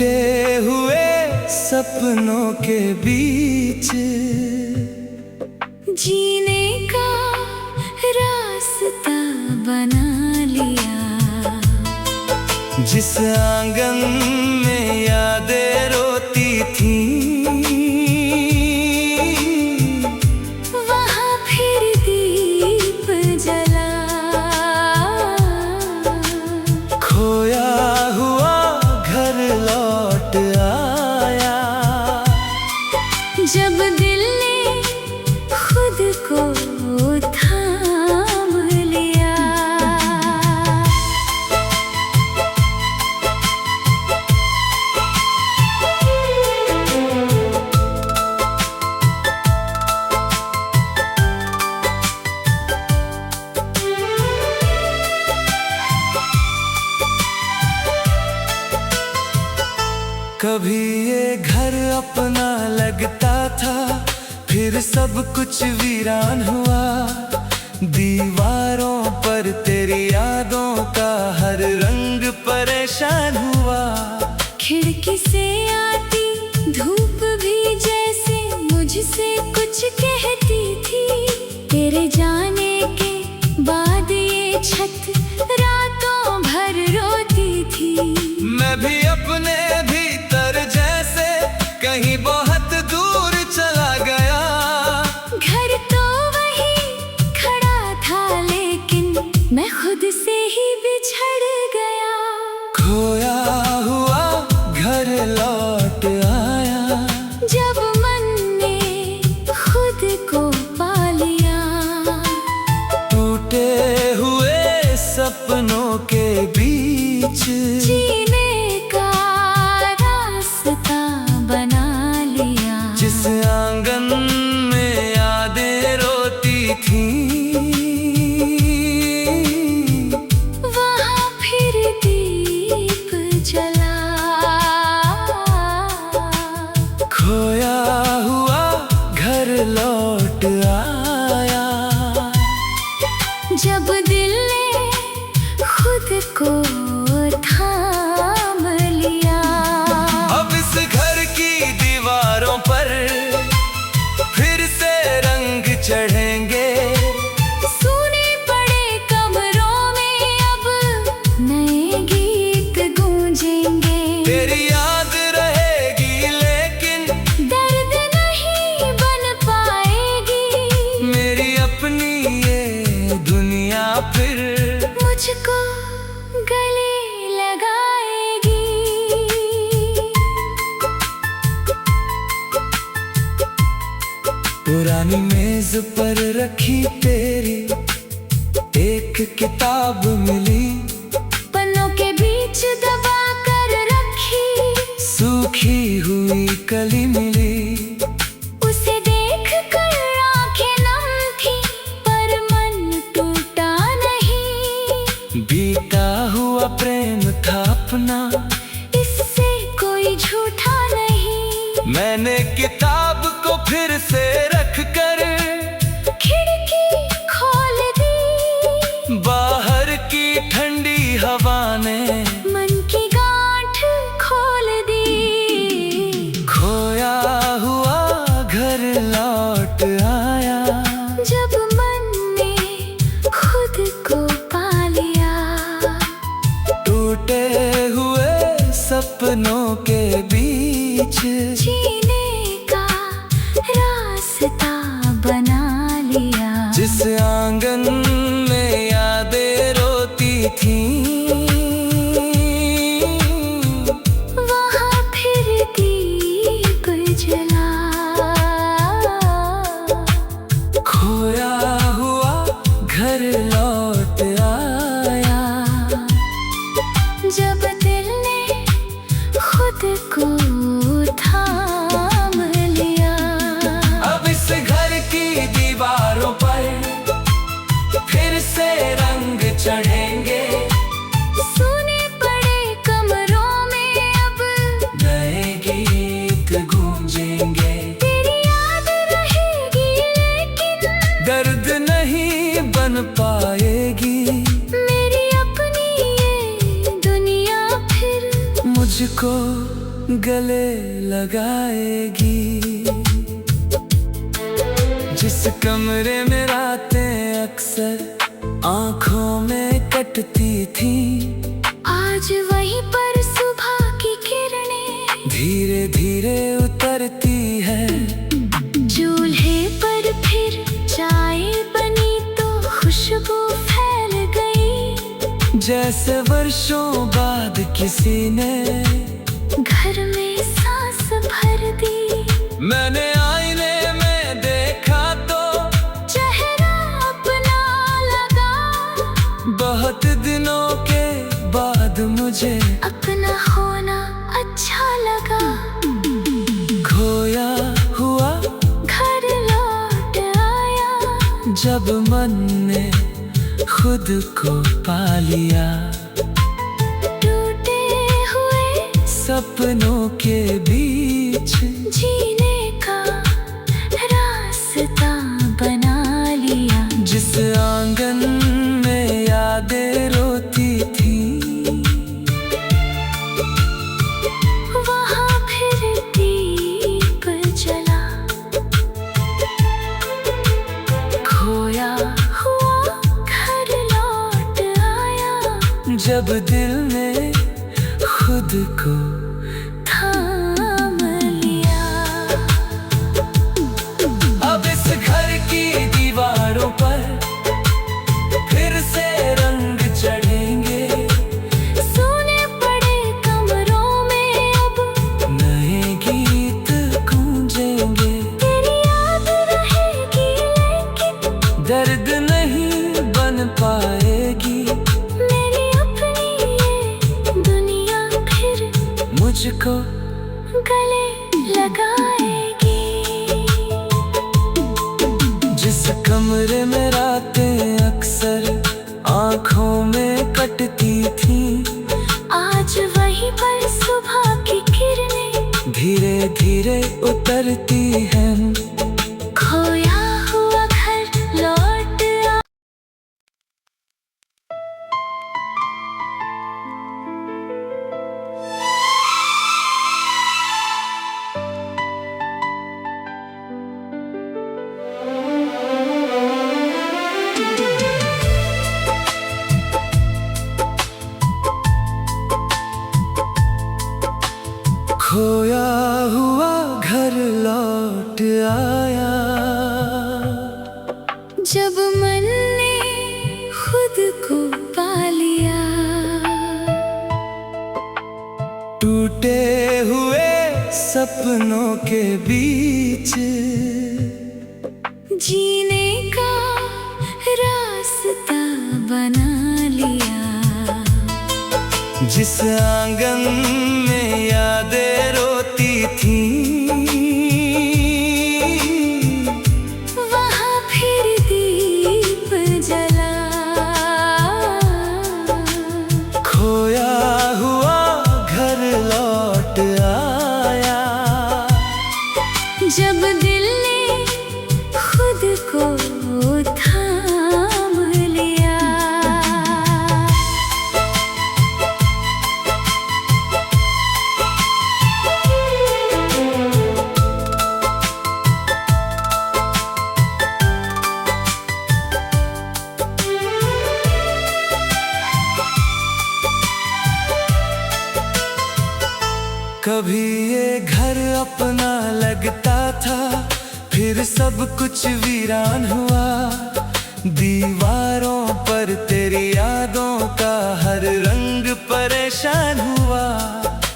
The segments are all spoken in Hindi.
टूटे हुए सपनों के बीच जीने का रास्ता बना लिया। जिस आंगन में यादें रोती थी वहाँ फिर दीप जला। खोया हुआ घर लौट आया। जब दिल ने खुद को थाम लिया। कभी ये घर अपना लगता था, फिर सब कुछ वीरान हुआ। दीवारों पर तेरी यादों का हर रंग परेशान हुआ। खिड़की से आती धूप भी जैसे मुझसे कुछ कहती थी। तेरे जाने के बाद ये छत रातों भर रोती थी। मैं भी अपने भीतर जैसे कहीं बहुत दूर चला गया। घर तो वही खड़ा था लेकिन मैं खुद से ही बिछड़ गया। खोया हुआ घर लौट आया। जब मन ने खुद को पा लिया। टूटे हुए सपनों के बीच जीने का रास्ता बना लिया। जिस आंगन में यादें रोती थी वहाँ फिर दीप जला। खोया हुआ घर लौट आया। जब दिल ने खुद को थाम लिया। अब इस घर की दीवारों पर फिर से रंग चढ़ेंगे। सुने पड़े कमरों में अब नए गीत गूंजेंगे। तेरी याद रहेगी लेकिन दर्द नहीं बन पाएगी। मेरी अपनी ये दुनिया फिर मुझको गले लगाएगी। पुरानी मेज पर रखी तेरी एक किताब मिली। पन्नों के बीच दबा कर रखी सूखी हुई कली मिली। उसे देख कर आंखें नम थी पर मन टूटा नहीं। बीता हुआ प्रेम था अपना, इससे कोई झूठा नहीं। मैंने किताब को फिर से रख कर खिड़की खोल दी। बाहर की ठंडी हवा ने मन की गांठ खोल दी। खोया हुआ घर लौट आया। जब मन ने खुद को पा लिया। टूटे हुए सपनों के बीच जीने का रास्ता बना लिया। जिस आंगन में यादें रोती थी वहाँ फिर दीप जला। खोया हुआ घर लौट आया। जब दिल ने खुद को थाम लिया। अब इस घर की दीवारों पर फिर से रंग चढ़ेंगे। सुने पड़े कमरों में अब नए गीत गूंजेंगे। तेरी याद रहेगी लेकिन दर्द नहीं बन पाएगी। मेरी अपनी ये दुनिया फिर मुझको गले लगाएगी। जिस कमरे में रातें अक्सर आंखों में कटती थी, आज वहीं पर सुबह की किरणें धीरे धीरे उतरती है। चूल्हे पर फिर चाय बनी तो खुशबू फैल गई। जैसे वर्षों बाद किसी ने घर में सांस भर दी। मैंने आईने में देखा तो चेहरा अपना लगा। बहुत दिनों के बाद मुझे अपना होना अच्छा लगा। खोया हुआ घर लौट आया। जब मन ने खुद को पा लिया। टूटे हुए सपनों के बीच जीने का रास्ता बना लिया। जिस आंगन में यादें रोती थी, वहाँ फिर दीप जला। खोया हुआ घर लौट आया। जब दिल ने खुद को थाम लिया। अब इस घर की दीवारों पर फिर से रंग चढ़ेंगे। सोने पड़े कमरों में अब नए गीत गूंजेंगे। तेरी याद रहेगी लेकिन दर्द नहीं बन पाएगी। मेरी अपनी ये दुनिया फिर मुझको गले लगाएगी। जिस कमरे में रातें अक्सर आंखों में कटती थी, आज वहीं पर सुबह की किरणें धीरे धीरे उतरती हैं। खोया हुआ घर लौट आया। खोया हुआ घर लौट आया। जब मन ने खुद को पा लिया। टूटे हुए सपनों के बीच जीने का रास्ता बना लिया। जिस आंगन में यादें रोती थी, वहाँ फिर दीप जला। खोया हुआ घर लौट आया। जब दिल ने खुद को थाम लिया। कभी ये घर अपना लगता था, फिर सब कुछ वीरान हुआ। दीवारों पर तेरी यादों का हर रंग परेशान हुआ।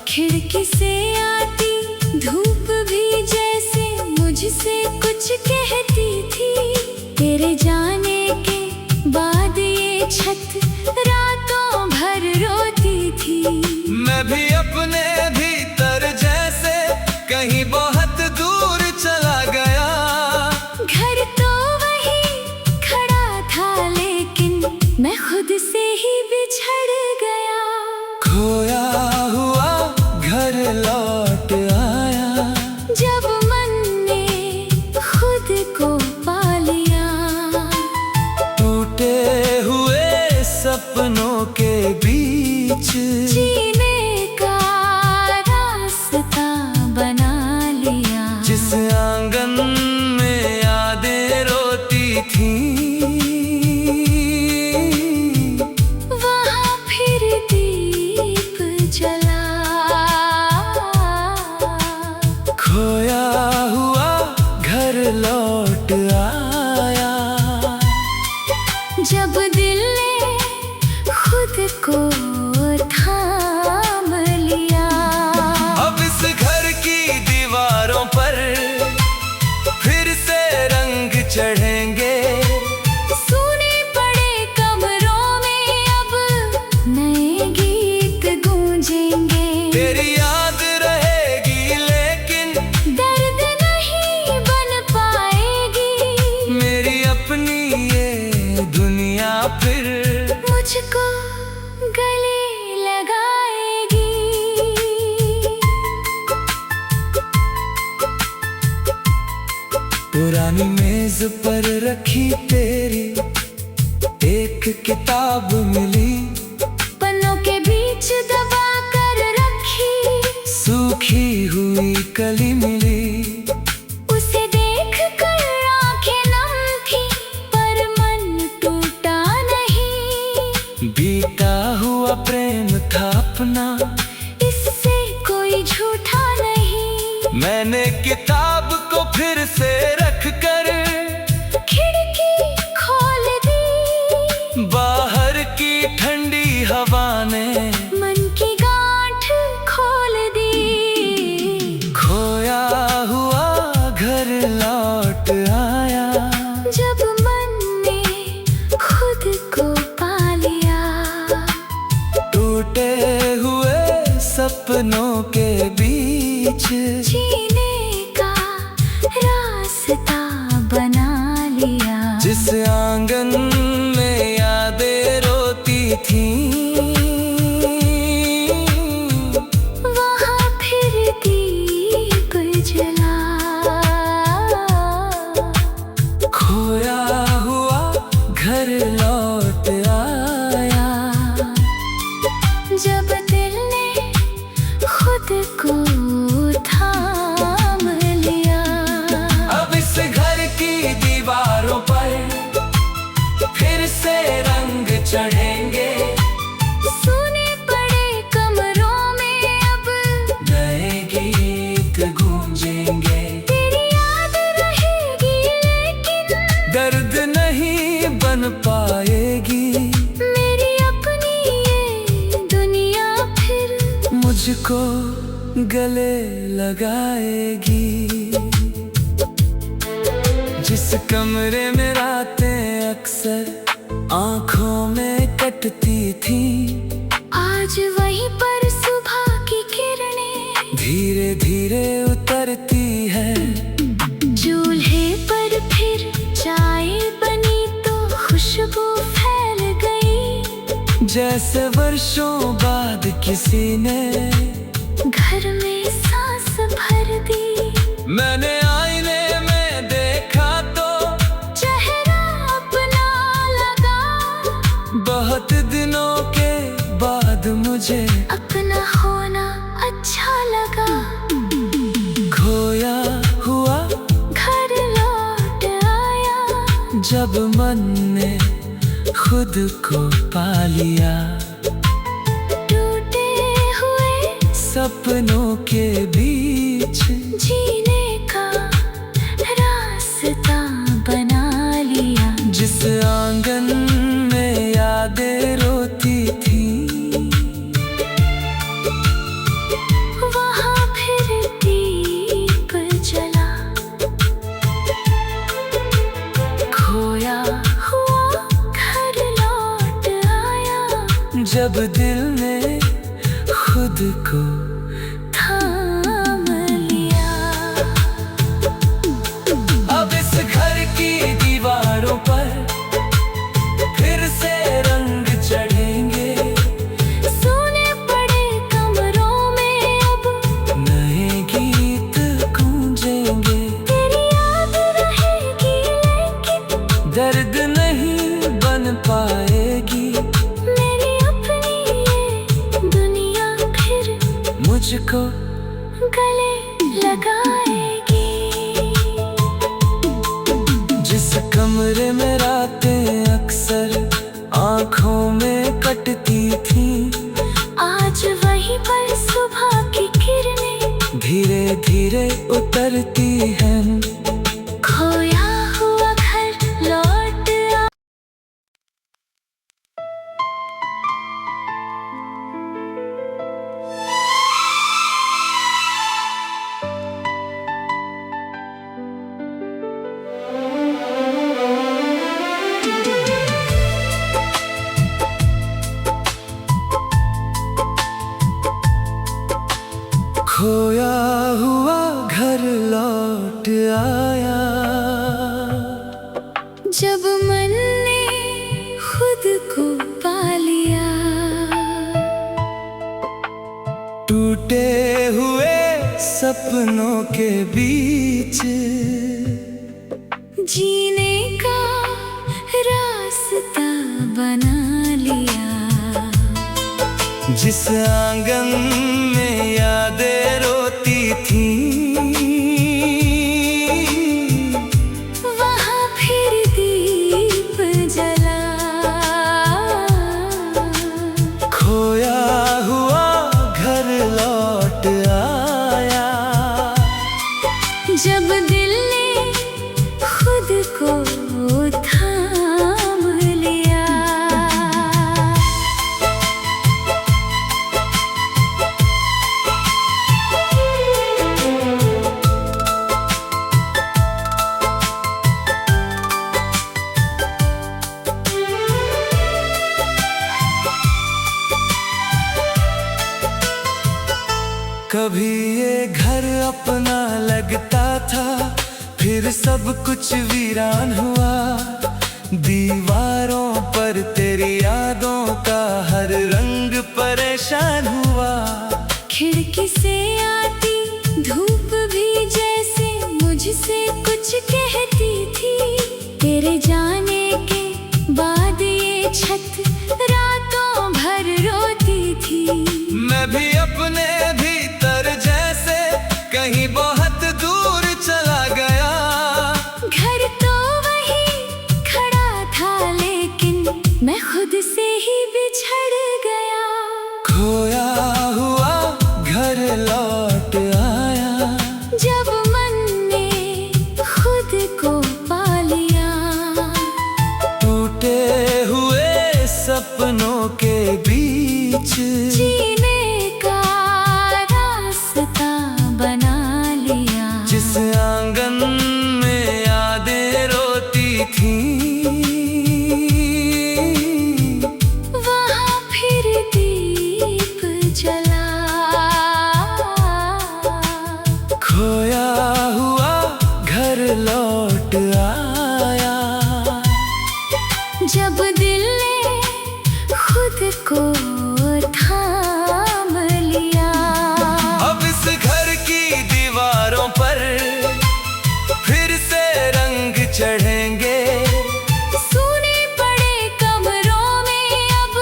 खिड़की से आती धूप भी जैसे मुझसे कुछ कहती थी। तेरे जाने के बाद ये छत रातों भर रोती थी। मैं भी अपने भीतर जैसे कहीं बहुत दूर चला गया। घर तो वही खड़ा था लेकिन मैं खुद से ही बिछड़ गया। खोया हुआ घर लौट आया। जब मन ने खुद को पा लिया। टूटे हुए सपनों के बीच जीने का रास्ता दिल ने खुद को थाम लिया। अब इस घर की दीवारों पर फिर से रंग चढ़ेंगे। सुने पड़े कमरों में अब नए गीत गूंजेंगे। तेरी याद रहेगी लेकिन दर्द नहीं बन पाएगी। मेरी अपनी ये दुनिया फिर मुझको गले लगाएगी। पुरानी मेज पर रखी तेरी एक किताब मिली। पन्नों के बीच दबा कर रखी सूखी हुई कली मिली। उसे देख कर आंखें नम थी पर मन टूटा नहीं। बीता हुआ प्रेम था अपना, इससे कोई झूठा नहीं। मैंने किताब को फिर से रख कर खिड़की खोल दी। बाहर की ठंडी हवा ने मन की गांठ खोल दी। खोया हुआ घर लौट आया। जब मन ने खुद को पा लिया। टूटे हुए सपनों के बीच जीने का रास्ता बना लिया। जिस आंगन में यादें रोती थीं, वहाँ फिर दीप जला। खोया हुआ घर लौट आया। जब दिल ने खुद को थाम लिया। अब इस घर की दीवारों पर फिर से रंग चढ़ेंगे। सुने पड़े कमरों में अब नए गीत गूंजेंगे। तेरी याद रहेगी लेकिन दर्द नहीं बन पाएगी। मेरी अपनी ये दुनिया फिर मुझको गले लगाएगी। जिस कमरे में रातें अक्सर आंखों में कटती थी, आज वहीं पर सुबह की किरणें धीरे धीरे उतरती है। चूल्हे पर फिर चाय बनी तो खुशबू फैल गई। जैसे वर्षों बाद किसी ने घर में सांस भर दी। मैंने आईने में देखा तो चेहरा अपना लगा। बहुत दिनों के बाद मुझे अपना होना अच्छा लगा। खोया हुआ घर लौट आया। जब मन ने खुद को पा लिया। टूटे हुए सपनों के बीच जीने का रास्ता बना लिया। जिस आंगन में यादें रोती थी, वहाँ फिर दीप जला। खोया हुआ घर लौट आया। जब दिल ने खुद को थाम लिया। अब इस घर की दीवारों पर फिर से रंग चढ़ेंगे। सुने पड़े कमरों में अब नए गीत गूंजेंगे। तेरी याद रहेगी लेकिन दर्द नहीं बन पाएगी। मेरी अपनी ये दुनिया फिर मुझको गले लगाएगी। जिस कमरे में रातें अक्सर आंखों में कटती थी, आज वहीं पर सुबह की किरणें धीरे धीरे उतरती हैं। सपनों के बीच जीने का रास्ता बना लिया। जिस आंगन में यादें रोती थी, वहाँ फिर दीप जला। खोया हुआ घर लौट आया। जब दिल ने खुद को थाम लिया। कभी ये घर अपना लगता था, फिर सब कुछ वीरान हुआ। दीवारों पर तेरी यादों का हर रंग परेशान हुआ। खिड़की से आती धूप भी जैसे मुझसे कुछ कहती थी। तेरे जाने के बाद ये छत रातों भर रोती थी। मैं भी अपने भीतर जैसे कहीं बहुत दूर चला गया। घर तो वही खड़ा था, लेकिन मैं खुद से ही बिछड़ गया। खोया हुआ घर लौट आया। जब मन ने खुद को पा लिया। टूटे हुए सपनों के बीच जीने का रास्ता बना लिया। जिस आंगन में यादें रोती थी, वहाँ फिर दीप जला। खोया हुआ घर लौट आया। जब दिल ने खुद को थाम लिया। अब इस घर की दीवारों पर फिर से रंग चढ़ेंगे। सुने पड़े कमरों में अब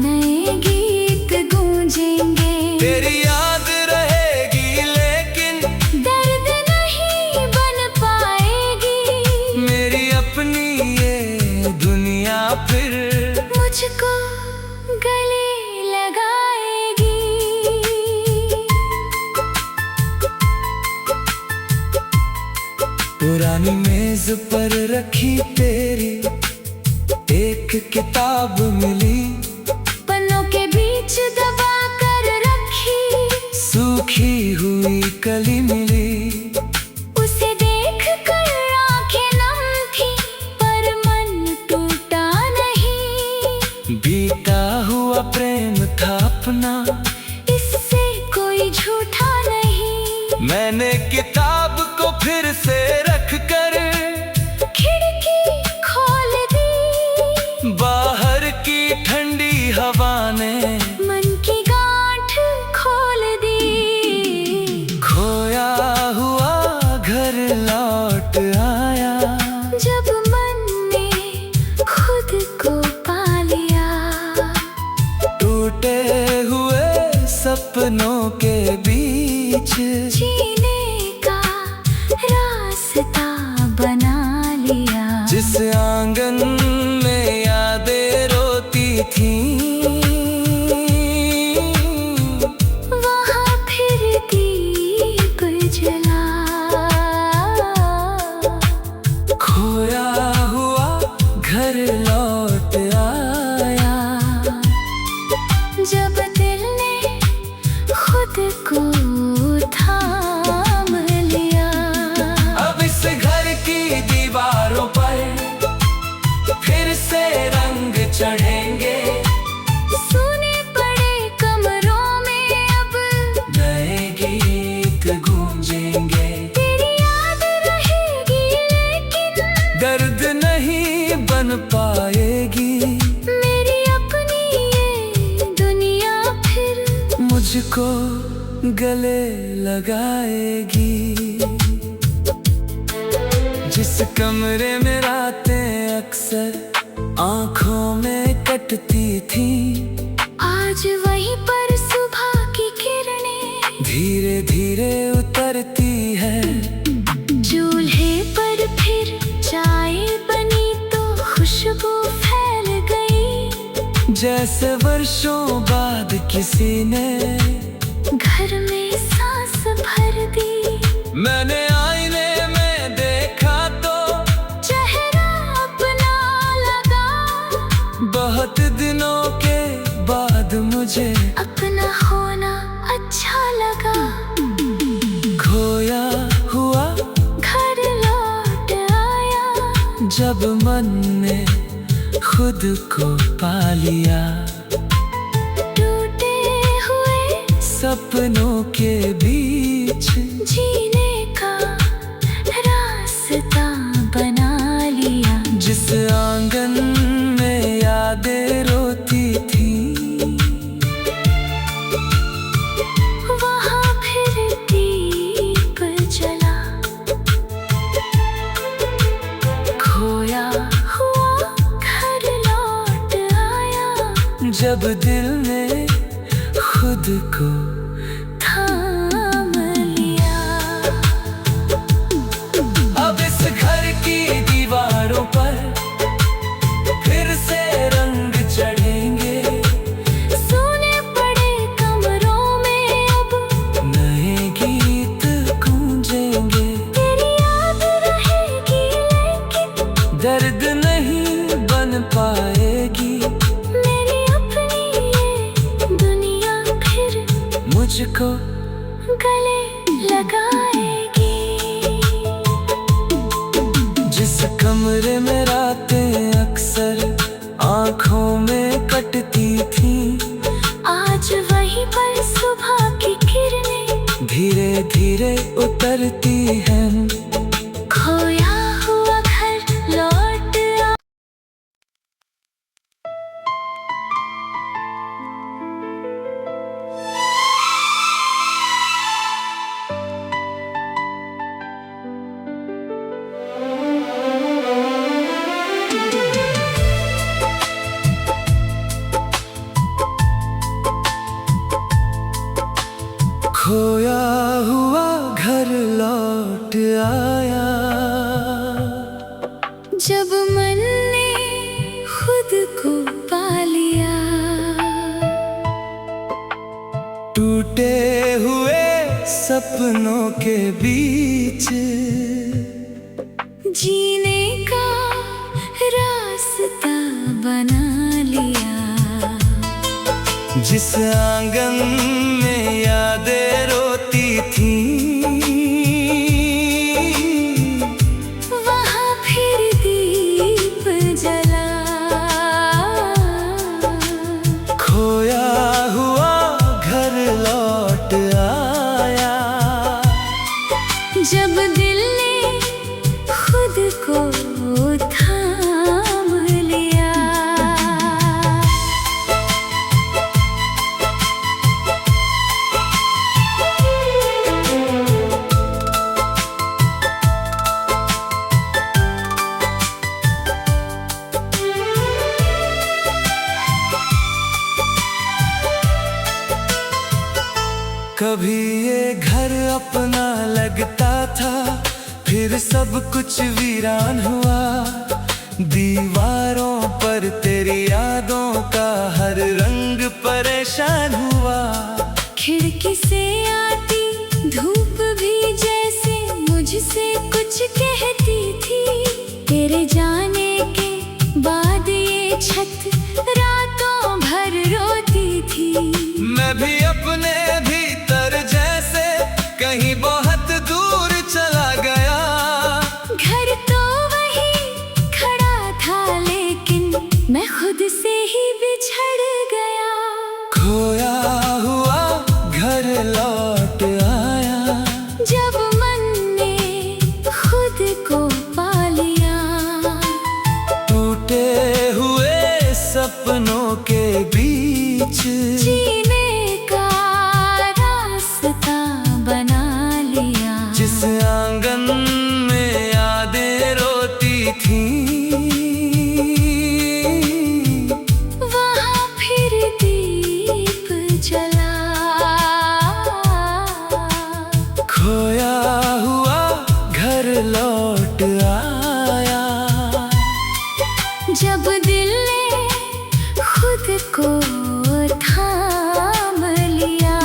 नए गीत गूंजेंगे। तेरी याद रहेगी लेकिन दर्द नहीं बन पाएगी। मेरी अपनी ये दुनिया फिर मुझको गले लगाएगी। पुरानी मेज पर रखी तेरी एक किताब मिली। पन्नों के बीच दबा कर रखी सूखी हुई कली मिली। उसे देख कर आंखें नम थी, पर मन टूटा नहीं। बीता हुआ प्रेम था अपना, इससे कोई झूठा नहीं। मैंने किताब को फिर से रख कर खिड़की खोल दी। बाहर की ठंडी हवा ने मन की गांठ खोल दी। खोया हुआ घर लौट आया। जब मन ने खुद को पा लिया। टूटे हुए सपनों के बीच जीने का रास्ता बना लिया। जिस आंगन में यादें रोती थी, वहाँ फिर दीप जला। खोया हुआ घर लौट आया। जब दिल ने खुद को थाम लिया। अब इस घर की दीवारों पर फिर से रंग चढ़ेंगे। सुने पड़े कमरों में अब नए गीत गूंजेंगे। तेरी याद रहेगी लेकिन दर्द नहीं बन पाएगी। मेरी अपनी ये दुनिया फिर मुझको गले लगाएगी। जिस कमरे में रातें अक्सर आंखों में कटती थी, आज वहीं पर सुबह की किरणें धीरे धीरे उतरती है। चूल्हे पर फिर चाय बनी तो खुशबू फैल गई, जैसे वर्षों बाद किसी ने घर में सांस भर दी। मैंने आईने में देखा तो चेहरा अपना लगा, बहुत दिनों के बाद मुझे अपना होना अच्छा लगा। खोया हुआ घर लौट आया, जब मन ने खुद को पा लिया। टूटे हुए सपनों के बीच जीने का रास्ता बना लिया। जिस आंगन में यादें रोती थी, वहाँ फिर दीप जला। खोया हुआ घर लौट आया, जब दिल ने खुद को थाम लिया। अब इस घर की दीवारों पर फिर से रंग चढ़ेंगे। सोने पड़े कमरों में अब नए गीत गूंजेंगे। तेरी याद रहेगी लेकिन दर्द नहीं बन पाएगी। मेरी अपनी ये दुनिया फिर मुझको गले लगाएगी। जिस कमरे में रातें अक्सर आंखों में कटती थी, आज वहीं पर सुबह की किरणें धीरे धीरे उतरती हैं। खोया हुआ घर लौट आया। खोया हुआ घर लौट आया, जब मन ने खुद को पा लिया। टूटे हुए सपनों के बीच जीने का रास्ता बना लिया। जिस आंगन में यादें रोती थी, वहाँ फिर दीप जला। खोया हुआ घर लौट आया, जब दिल ने खुद को थाम लिया। कभी ये घर अपना लगता था, फिर सब कुछ वीरान हुआ। दीवारों पर तेरी यादों का हर रंग परेशान हुआ। खिड़की से आती धूप भी जैसे मुझसे कुछ कहती थी। तेरे जाने के बाद ये छत रातों भर रोती थी। मैं भी अपने भीतर जैसे कहीं बहुत दूर चला गया। घर तो वही खड़ा था लेकिन मैं खुद से ही बिछड़ गया। खोया हुआ घर लौट आया, जब मन ने खुद को पा लिया। टूटे हुए सपनों के बीच जीने का रास्ता बना को थाम लिया।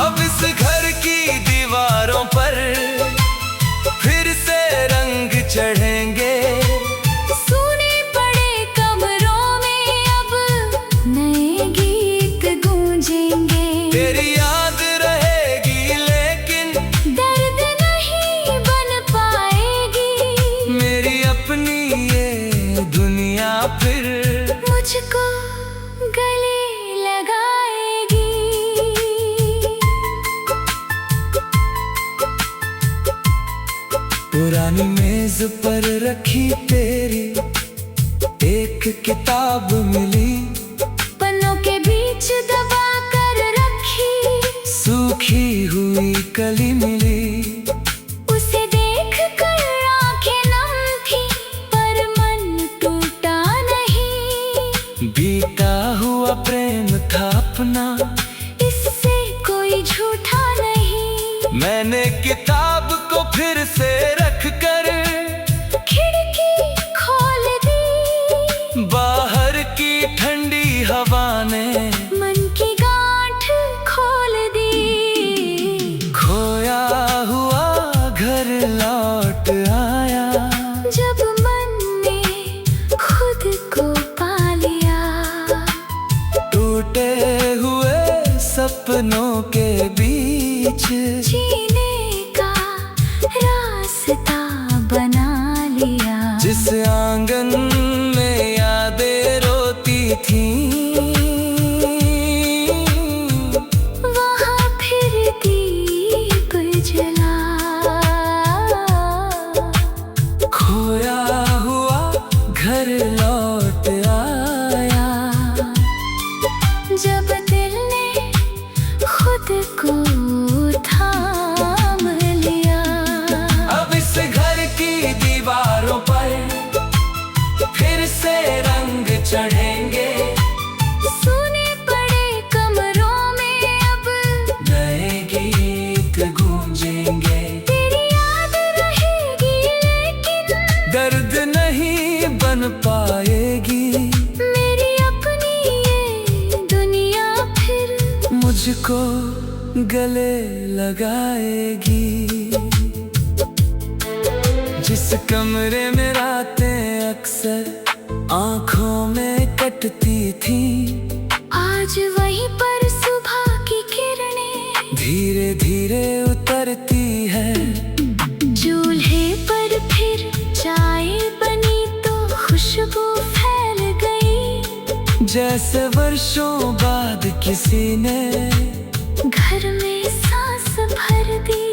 अब इस घर की दीवारों पर फिर से रंग चढ़ेंगे। सुने पड़े कमरों में अब नए गीत गूंजेंगे। तेरी याद रहेगी लेकिन दर्द नहीं बन पाएगी। मेरी अपनी ये दुनिया फिर मुझको गले लगाएगी। पुरानी मेज पर रखी तेरी एक किताब मिली। पन्नों के बीच दबा कर रखी सूखी हुई कली मिली। उसे देख कर आंखें नम थी पर मन टूटा नहीं। बीता हुआ प्रेम था अपना, इससे कोई झूठा नहीं। मैंने किताब को फिर से रख कर खिड़की खोल दी। बाहर की ठंडी हवा ने मन की गांठ खोल दी। खोया हुआ घर लौट आया। जब मन ने खुद को पा लिया। टूटे हुए सपनों के बीच जीने का रास्ता बना लिया। जिस आंगन में यादें रोती थीं, वहाँ फिर दीप जला। खोया हुआ घर लौट आया। जब दिल ने खुद को थाम लिया। अब इस घर की दीवारों पर फिर से रंग चढ़ेंगे। सुने पड़े कमरों में अब नए गीत गूंजेंगे। तेरी याद रहेगी लेकिन दर्द नहीं बन पाएगी। मेरी अपनी ये दुनिया फिर मुझको गले लगाएगी। जिस कमरे में रातें अक्सर आंखों में कटती थी, आज वहीं पर सुबह की किरणें धीरे धीरे उतरती है। चूल्हे पर फिर चाय बनी तो खुशबू फैल गई। जैसे वर्षों बाद किसी ने घर में सांस भर दी।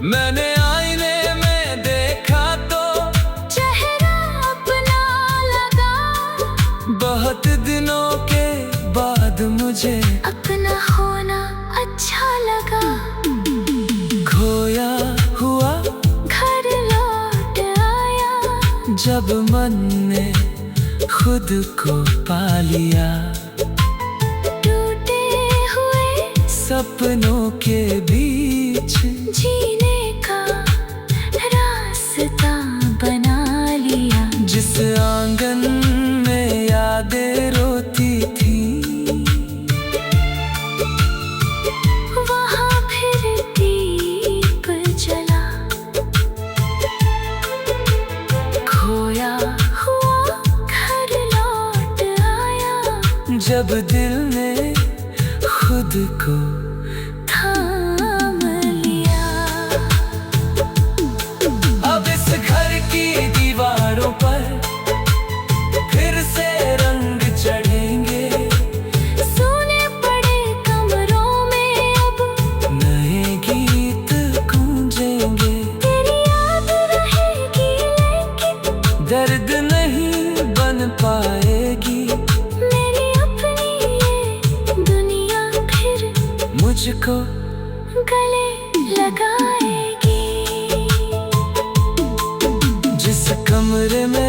मैंने आईने में देखा तो चेहरा अपना लगा। बहुत दिनों के बाद मुझे अपना होना अच्छा लगा। खोया हुआ घर लौट आया। जब मन ने खुद को पा लिया। टूटे हुए सपनों के बीच जीने का रास्ता बना लिया। जिस आंगन में यादें रोती थी, वहाँ फिर दीप जला। खोया हुआ घर लौट आया। जब दिल ने खुद को थाम लिया। अब इस घर की दीवारों पर फिर से रंग चढ़ेंगे। सुने पड़े कमरों में अब नए गीत गूंजेंगे। तेरी याद रहेगी लेकिन दर्द नहीं बन पाएगी। मेरी अपनी ये दुनिया फिर मुझको गले लगाएगी। जिस कमरे में